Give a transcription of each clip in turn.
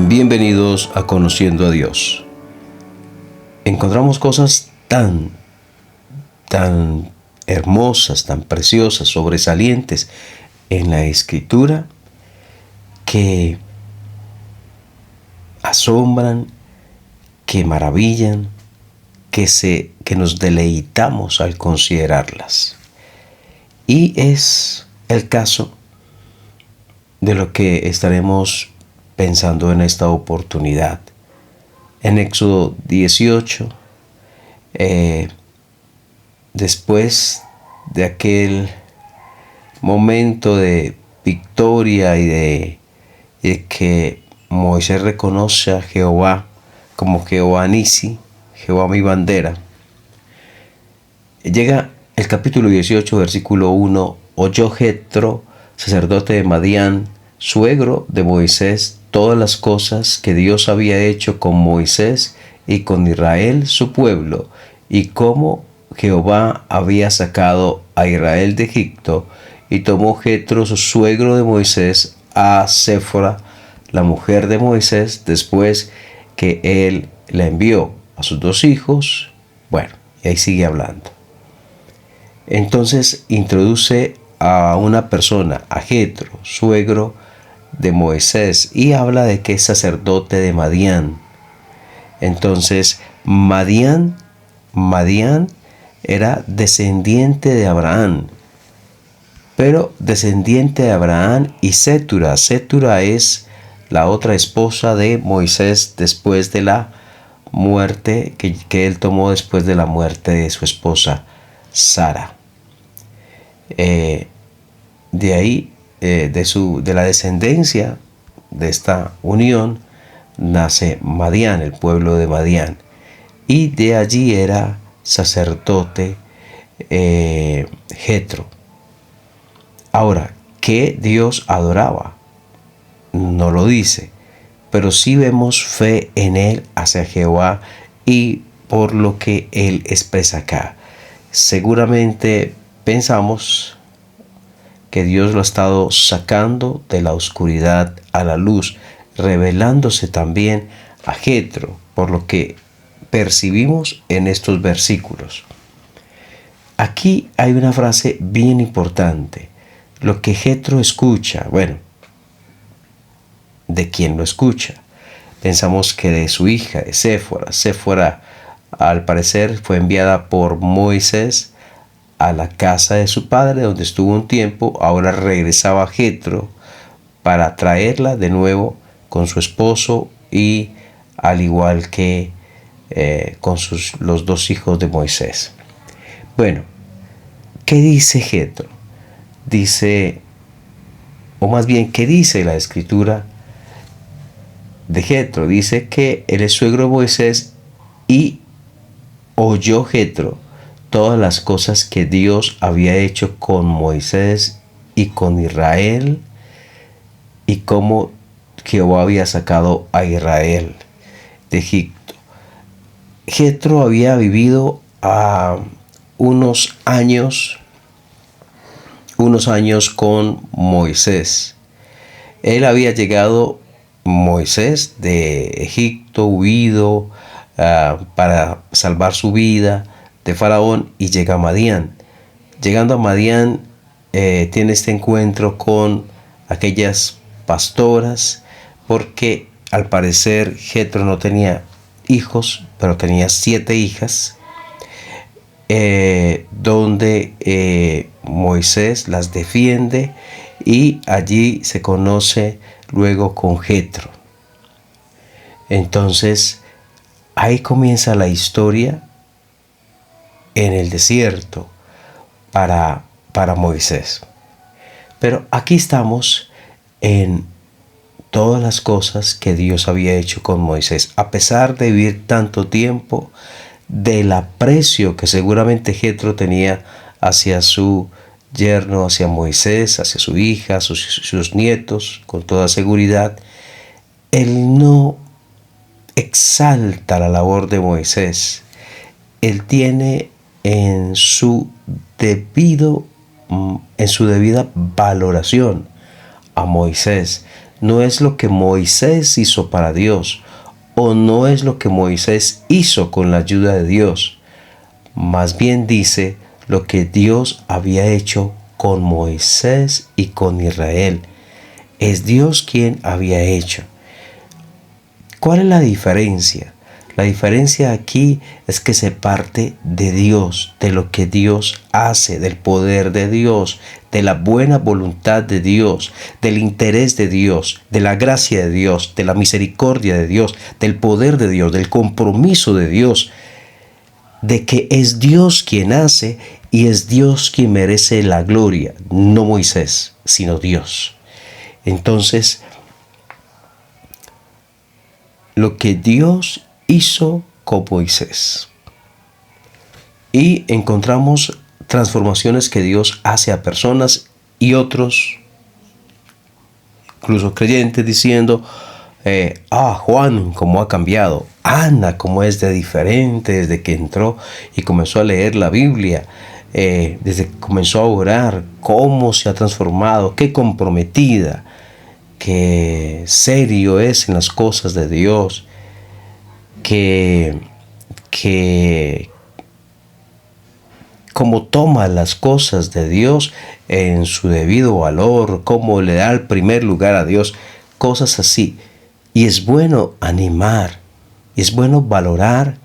Bienvenidos a Conociendo a Dios. Encontramos cosas tan hermosas, tan preciosas, sobresalientes en la Escritura que asombran, que maravillan, que nos deleitamos al considerarlas. Y es el caso de lo que estaremos pensando en esta oportunidad. En Éxodo 18, después de aquel momento de victoria y de que Moisés reconoce a Jehová como Jehová Nisi, Jehová mi bandera, llega el capítulo 18, versículo 1. Oyó Jetro, sacerdote de Madián, suegro de Moisés, todas las cosas que Dios había hecho con Moisés y con Israel su pueblo, y cómo Jehová había sacado a Israel de Egipto. Y tomó Jetro, su suegro de Moisés, a Séfora, la mujer de Moisés, después que él la envió a sus dos hijos. Bueno, y ahí sigue hablando. Entonces introduce a una persona, a Jetro, suegro de Moisés, y habla de que es sacerdote de Madián. Entonces Madián era descendiente de Abraham, pero descendiente de Abraham y Sétura. Sétura es la otra esposa de Moisés después de la muerte que él tomó después de la muerte de su esposa Sara. De ahí, de la descendencia de esta unión, nace Madián, el pueblo de Madián, y de allí era sacerdote Jetro. Ahora, ¿qué Dios adoraba? No lo dice, pero sí vemos fe en él hacia Jehová y por lo que él expresa acá. Seguramente pensamos que Dios lo ha estado sacando de la oscuridad a la luz, revelándose también a Jetro, por lo que percibimos en estos versículos. Aquí hay una frase bien importante. Lo que Jetro escucha, bueno, ¿de quién lo escucha? Pensamos que de su hija, de Séfora. Séfora, al parecer, fue enviada por Moisés a la casa de su padre, donde estuvo un tiempo. Ahora regresaba a Jetro para traerla de nuevo con su esposo y al igual que con los dos hijos de Moisés. Bueno, ¿qué dice Jetro? Dice, o más bien, ¿qué dice la escritura de Jetro? Dice que él es suegro de Moisés y oyó Jetro todas las cosas que Dios había hecho con Moisés y con Israel, y cómo Jehová había sacado a Israel de Egipto. Jetro había vivido unos años con Moisés. Él había llegado, Moisés, de Egipto, huido para salvar su vida de Faraón, y llega a Madián. Llegando a Madián, tiene este encuentro con aquellas pastoras, porque al parecer Jetro no tenía hijos, pero tenía 7 hijas, donde Moisés las defiende, y allí se conoce luego con Jetro. Entonces ahí comienza la historia en el desierto para Moisés. Pero aquí estamos en todas las cosas que Dios había hecho con Moisés, a pesar de vivir tanto tiempo, del aprecio que seguramente Jetro tenía hacia su yerno, hacia Moisés, hacia su hija, sus nietos, con toda seguridad. Él no exalta la labor de Moisés. Él tiene en su debida valoración a Moisés. no es lo que Moisés hizo para Dios, o no es lo que Moisés hizo con la ayuda de Dios. Más bien dice lo que Dios había hecho con Moisés y con Israel. Es Dios quien había hecho. ¿Cuál es la diferencia? La diferencia aquí es que se parte de Dios, de lo que Dios hace, del poder de Dios, de la buena voluntad de Dios, del interés de Dios, de la gracia de Dios, de la misericordia de Dios, del poder de Dios, del compromiso de Dios, de que es Dios quien hace y es Dios quien merece la gloria, no Moisés, sino Dios. Entonces, lo que Dios hizo con Moisés. Y encontramos transformaciones que Dios hace a personas y otros, incluso creyentes, diciendo, Juan, cómo ha cambiado, Ana, cómo es de diferente desde que entró y comenzó a leer la Biblia, desde que comenzó a orar, cómo se ha transformado, qué comprometida, qué serio es en las cosas de Dios, que cómo toma las cosas de Dios en su debido valor, cómo le da el primer lugar a Dios, cosas así. Y es bueno animar, y es bueno valorar,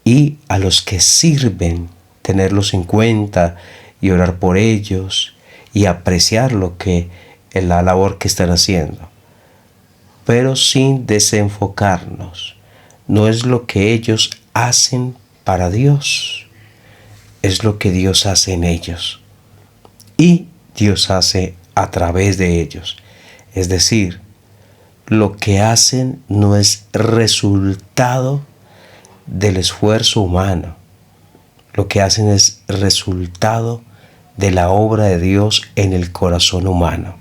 y a los que sirven tenerlos en cuenta y orar por ellos y apreciar la labor que están haciendo, pero sin desenfocarnos. No es lo que ellos hacen para Dios, es lo que Dios hace en ellos y Dios hace a través de ellos. Es decir, lo que hacen no es resultado del esfuerzo humano, lo que hacen es resultado de la obra de Dios en el corazón humano.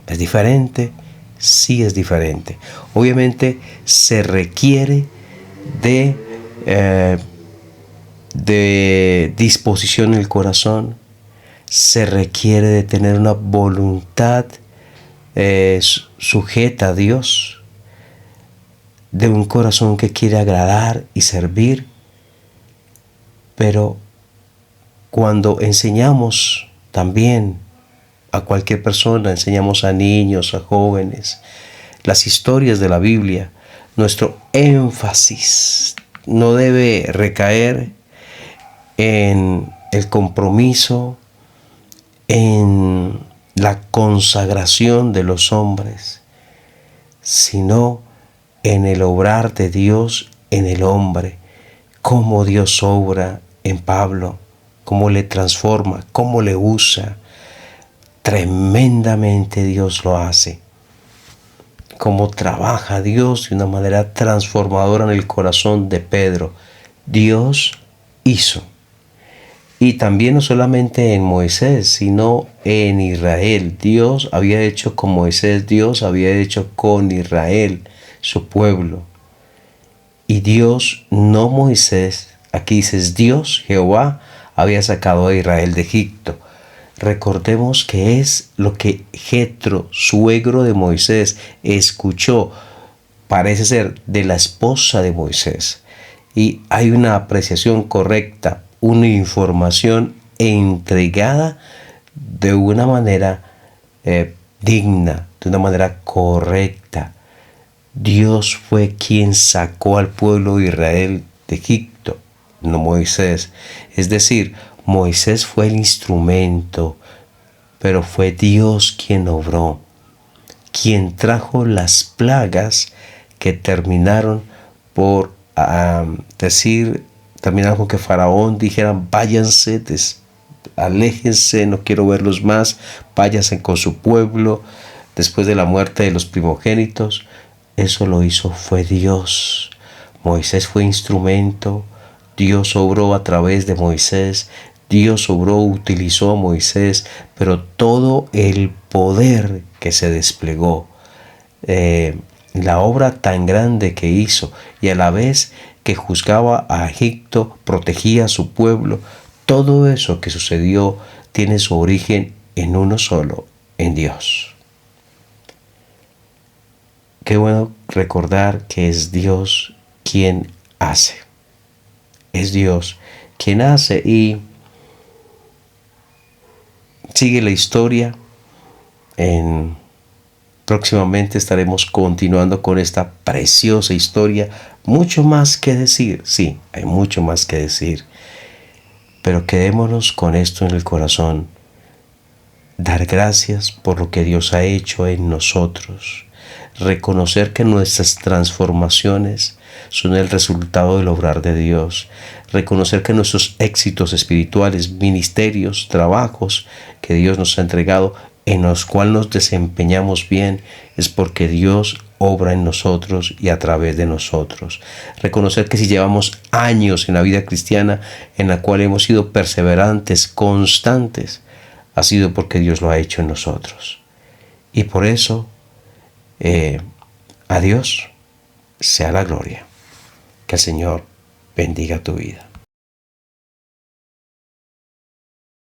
¿Es diferente? Sí, es diferente. Obviamente se requiere de disposición en el corazón, se requiere de tener una voluntad sujeta a Dios, de un corazón que quiere agradar y servir. Pero cuando enseñamos también a cualquier persona, enseñamos a niños, a jóvenes, las historias de la Biblia, nuestro énfasis no debe recaer en el compromiso, en la consagración de los hombres, sino en el obrar de Dios en el hombre, cómo Dios obra en Pablo, cómo le transforma, cómo le usa. Tremendamente Dios lo hace. Cómo trabaja Dios de una manera transformadora en el corazón de Pedro. Dios hizo. Y también no solamente en Moisés, sino en Israel. Dios había hecho con Moisés, Dios había hecho con Israel, su pueblo. Y Dios, no Moisés, aquí dices Dios, Jehová, había sacado a Israel de Egipto. Recordemos que es lo que Jetro, suegro de Moisés, escuchó, parece ser, de la esposa de Moisés. Y hay una apreciación correcta, una información entregada de una manera digna, de una manera correcta. Dios fue quien sacó al pueblo de Israel de Egipto, no Moisés. Es decir, Moisés fue el instrumento, pero fue Dios quien obró, quien trajo las plagas que terminaron por terminaron con que Faraón dijera: váyanse, aléjense, no quiero verlos más, váyanse con su pueblo, después de la muerte de los primogénitos. Eso lo hizo fue Dios. Moisés fue instrumento, Dios obró a través de Moisés, Dios obró, utilizó a Moisés, pero todo el poder que se desplegó, la obra tan grande que hizo, y a la vez que juzgaba a Egipto, protegía a su pueblo, todo eso que sucedió tiene su origen en uno solo, en Dios. qué bueno recordar que es Dios quien hace. Es Dios quien hace y sigue la historia. Próximamente estaremos continuando con esta preciosa historia. Mucho más que decir, sí, hay mucho más que decir. Pero quedémonos con esto en el corazón. Dar gracias por lo que Dios ha hecho en nosotros. Reconocer que nuestras transformaciones son el resultado del obrar de Dios. Reconocer que nuestros éxitos espirituales, ministerios, trabajos que Dios nos ha entregado, en los cuales nos desempeñamos bien, es porque Dios obra en nosotros y a través de nosotros. Reconocer que si llevamos años en la vida cristiana en la cual hemos sido perseverantes, constantes, ha sido porque Dios lo ha hecho en nosotros. Y por eso, a Dios sea la gloria. Que el Señor bendiga tu vida.